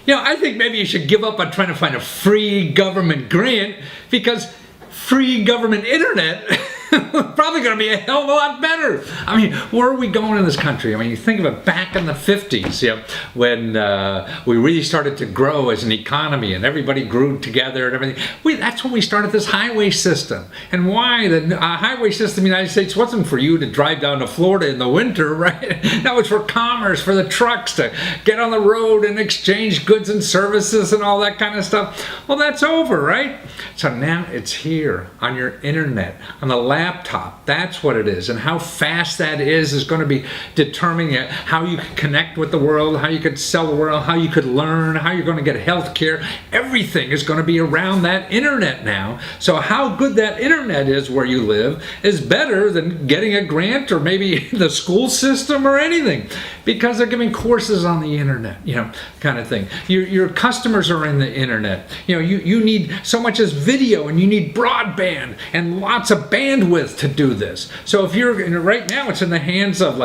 I think maybe you should give up on trying to find a free government grant, because free government internet probably going to be a hell of a lot better. I mean, where are we going in this country? I mean, you think of it back in the 50s, when we really started to grow as an economy and everybody grew together and everything. That's when we started this highway system. And why? The highway system in the United States wasn't for you to drive down to Florida in the winter, right? That was for commerce, for the trucks to get on the road and exchange goods and services and all that kind of stuff. Well, that's over, right? So now it's here on your internet, on the laptop. That's what it is. And how fast that is going to be determining how you can connect with the world, how you could sell the world, how you could learn, how you're going to get health care. Everything is going to be around that internet now. So how good that internet is where you live is better than getting a grant or maybe the school system or anything, because they're giving courses on the internet, kind of thing. Your customers are in the internet. You need so much as video, and you need broadband and lots of bandwidth to do this. So if right now it's in the hands of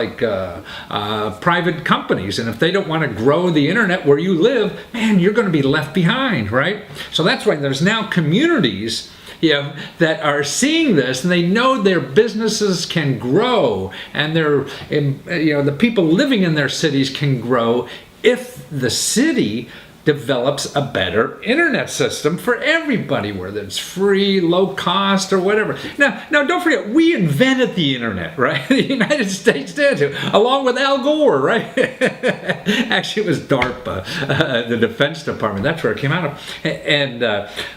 private companies, and if they don't want to grow the internet where you live, man, you're going to be left behind, right? So that's why there's now communities that are seeing this, and they know their businesses can grow, and the people living in their cities can grow if the city develops a better internet system for everybody, whether it's free, low cost, or whatever. Now don't forget, we invented the internet, right? The United States did too, along with Al Gore, right? Actually, it was DARPA, the Defense Department. That's where it came out of.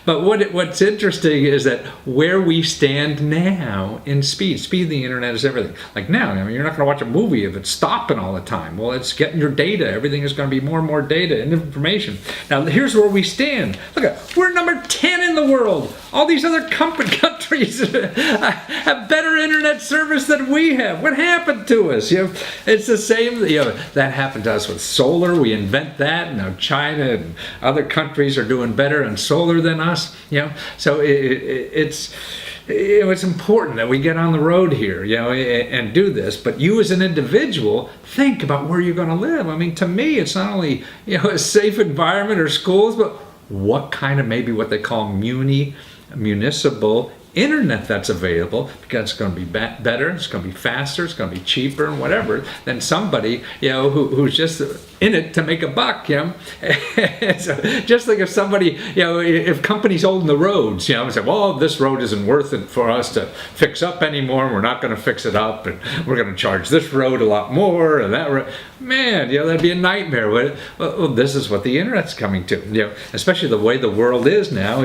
But what's interesting is that where we stand now in speed of the internet is everything. Like now, you're not going to watch a movie if it's stopping all the time. Well, it's getting your data. Everything is going to be more and more data and information. Now, here's where we stand. Look, we're number 10 in the world. All these other countries have better internet service than we have. What happened to us? It's the same. That happened to us with solar. We invent that. Now China and other countries are doing better in solar than us. So it's important that we get on the road here, and do this. But you as an individual, think about where you're going to live. I mean, to me, it's not only, a safe environment or schools, but what kind of maybe what they call municipal internet that's available, because it's going to be better, it's going to be faster, it's going to be cheaper and whatever than somebody who's just in it to make a buck. So just like if somebody, if companies own the roads, say, well, this road isn't worth it for us to fix up anymore, we're not going to fix it up, and we're going to charge this road a lot more, and that road, man, that'd be a nightmare. Well, this is what the internet's coming to. Especially the way the world is now.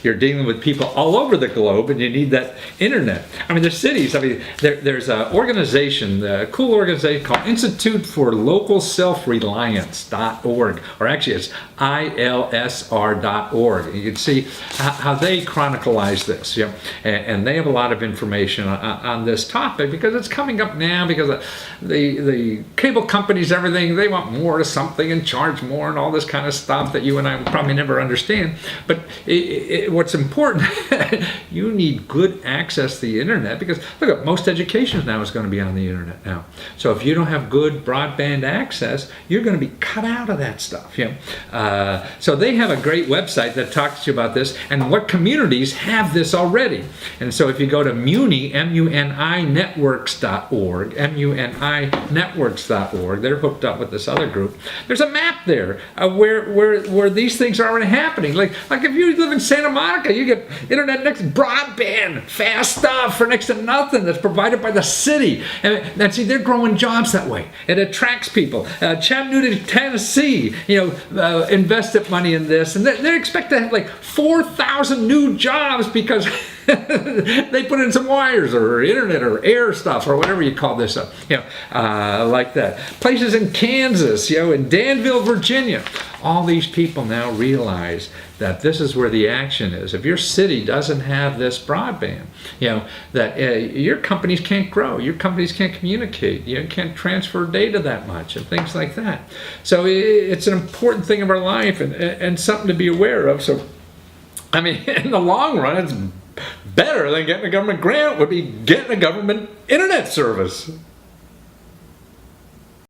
You're dealing with people all over the globe, and you need that internet. I mean, there's cities. I mean, there's an organization, a cool organization called Institute for Local Self-Reliance.org, or actually it's ILSR.org. You can see how they chronicleize this, and they have a lot of information on this topic, because it's coming up now, because the cable companies, everything, they want more of something and charge more and all this kind of stuff that you and I will probably never understand. But what's important, you need good access to the internet, because look, most education now is going to be on the internet now. So if you don't have good broadband access, you're going to be cut out of that stuff. So they have a great website that talks to you about this, and what communities have this already. And so if you go to Muni, M-U-N-I networks.org, networks.org, they're hooked up with this other group. There's a map there where these things are already happening. Like if you live in Santa Monica, you get internet next broadband, fast stuff for next to nothing that's provided by the city. And see, they're growing jobs that way. It attracts people. Chattanooga, Tennessee, invested money in this, and they expect to have like 4,000 new jobs because they put in some wires or internet or air stuff or whatever you call this up, like that. Places in Kansas, in Danville, Virginia. All these people now realize that this is where the action is. If your city doesn't have this broadband, that your companies can't grow, your companies can't communicate, you can't transfer data that much and things like that. So it's an important thing of our life and something to be aware of. So, I mean, in the long run, it's better than getting a government grant would be getting a government internet service.